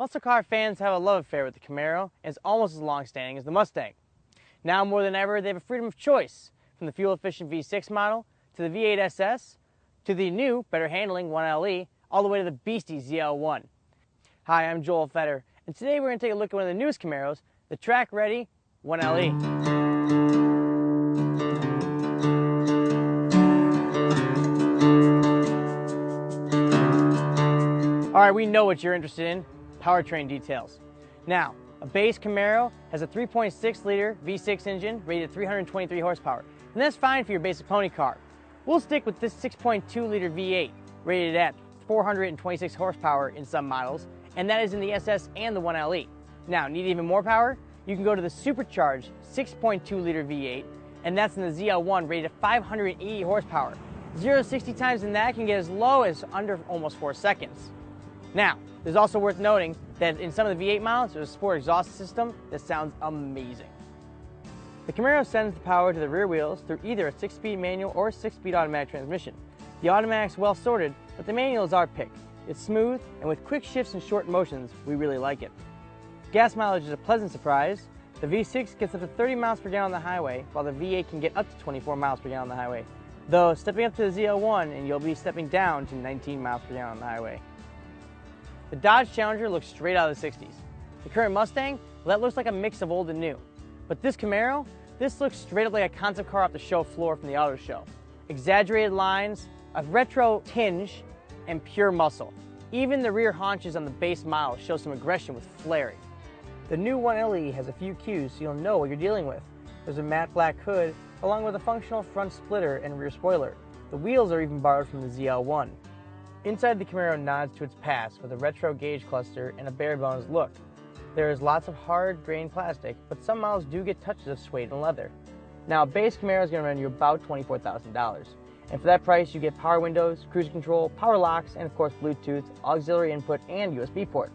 Muscle car fans have a love affair with the Camaro, and it's almost as long-standing as the Mustang. Now more than ever, they have a freedom of choice, from the fuel-efficient V6 model, to the V8 SS, to the new, better-handling 1LE, all the way to the beastie ZL1. Hi, I'm Joel Fetter, and today we're going to take a look at one of the newest Camaros, the track-ready 1LE. Alright, we know what you're interested in, powertrain details. Now, a base Camaro has a 3.6-liter V6 engine rated at 323 horsepower, and that's fine for your basic pony car. We'll stick with this 6.2-liter V8 rated at 426 horsepower in some models, and that is in the SS and the 1LE. Now, need even more power? You can go to the supercharged 6.2-liter V8, and that's in the ZL1 rated at 580 horsepower. 0 to 60 times in that can get as low as under almost 4 seconds. Now, there's also worth noting that in some of the V8 models, there's a sport exhaust system that sounds amazing. The Camaro sends the power to the rear wheels through either a 6-speed manual or a 6-speed automatic transmission. The automatic's well sorted, but the manual is our pick. It's smooth, and with quick shifts and short motions, we really like it. Gas mileage is a pleasant surprise. The V6 gets up to 30 miles per gallon on the highway, while the V8 can get up to 24 miles per gallon on the highway. Though, stepping up to the ZL1, and you'll be stepping down to 19 miles per gallon on the highway. The Dodge Challenger looks straight out of the 60s. The current Mustang, well, that looks like a mix of old and new. But this Camaro, this looks straight up like a concept car off the show floor from the auto show. Exaggerated lines, a retro tinge, and pure muscle. Even the rear haunches on the base model show some aggression with flaring. The new 1LE has a few cues so you'll know what you're dealing with. There's a matte black hood, along with a functional front splitter and rear spoiler. The wheels are even borrowed from the ZL1. Inside, the Camaro nods to its past with a retro gauge cluster and a bare bones look. There is lots of hard grained plastic, but some models do get touches of suede and leather. Now, a base Camaro is going to run you about $24,000. And for that price, you get power windows, cruise control, power locks, and of course Bluetooth, auxiliary input, and USB port.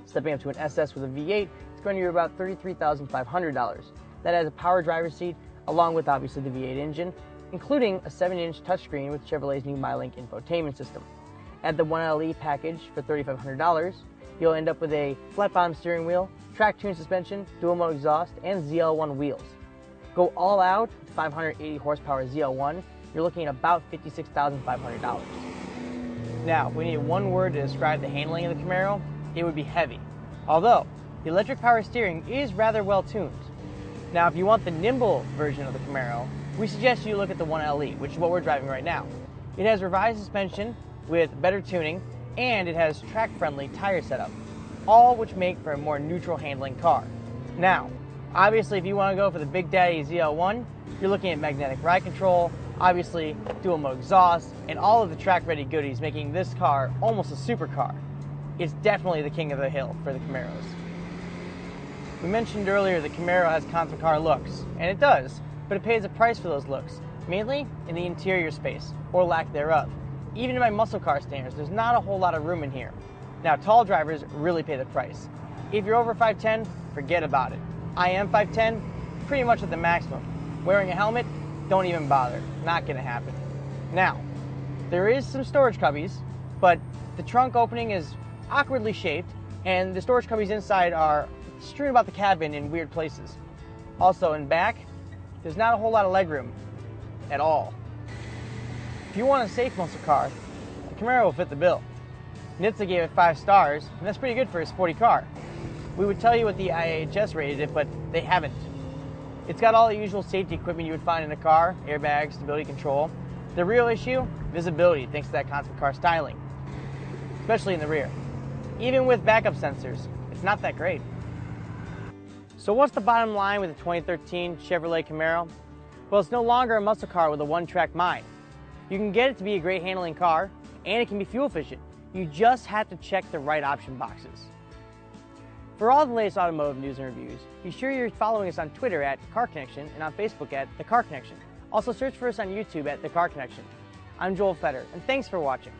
Stepping up to an SS with a V8, it's going to you about $33,500. That has a power driver's seat, along with obviously the V8 engine, including a 7-inch touchscreen with Chevrolet's new MyLink infotainment system. Add the 1LE package for $3,500. You'll end up with a flat-bottom steering wheel, track-tuned suspension, dual-mode exhaust, and ZL1 wheels. Go all out, 580 horsepower ZL1, you're looking at about $56,500. Now, if we need one word to describe the handling of the Camaro, it would be heavy. Although, the electric power steering is rather well tuned. Now, if you want the nimble version of the Camaro, we suggest you look at the 1LE, which is what we're driving right now. It has revised suspension with better tuning, and it has track-friendly tire setup, all which make for a more neutral handling car. Now, obviously if you want to go for the Big Daddy ZL1, you're looking at magnetic ride control, obviously dual-mode exhaust, and all of the track-ready goodies, making this car almost a supercar. It's definitely the king of the hill for the Camaros. We mentioned earlier the Camaro has concept car looks, and it does, but it pays a price for those looks, mainly in the interior space, or lack thereof. Even in my muscle car standards, there's not a whole lot of room in here. Now, tall drivers really pay the price. If you're over 5'10", forget about it. I am 5'10", pretty much at the maximum. Wearing a helmet, don't even bother. Not gonna happen. Now, there is some storage cubbies, but the trunk opening is awkwardly shaped, and the storage cubbies inside are strewn about the cabin in weird places. Also, in back, there's not a whole lot of legroom at all. If you want a safe muscle car, the Camaro will fit the bill. NHTSA gave it 5 stars, and that's pretty good for a sporty car. We would tell you what the IHS rated it, but they haven't. It's got all the usual safety equipment you would find in a car, airbags, stability control. The real issue, visibility, thanks to that concept car styling, especially in the rear. Even with backup sensors, it's not that great. So what's the bottom line with the 2013 Chevrolet Camaro? Well, it's no longer a muscle car with a one-track mind. You can get it to be a great handling car, and it can be fuel efficient. You just have to check the right option boxes. For all the latest automotive news and reviews, be sure you're following us on Twitter at Car Connection and on Facebook at The Car Connection. Also search for us on YouTube at The Car Connection. I'm Joel Fetter, and thanks for watching.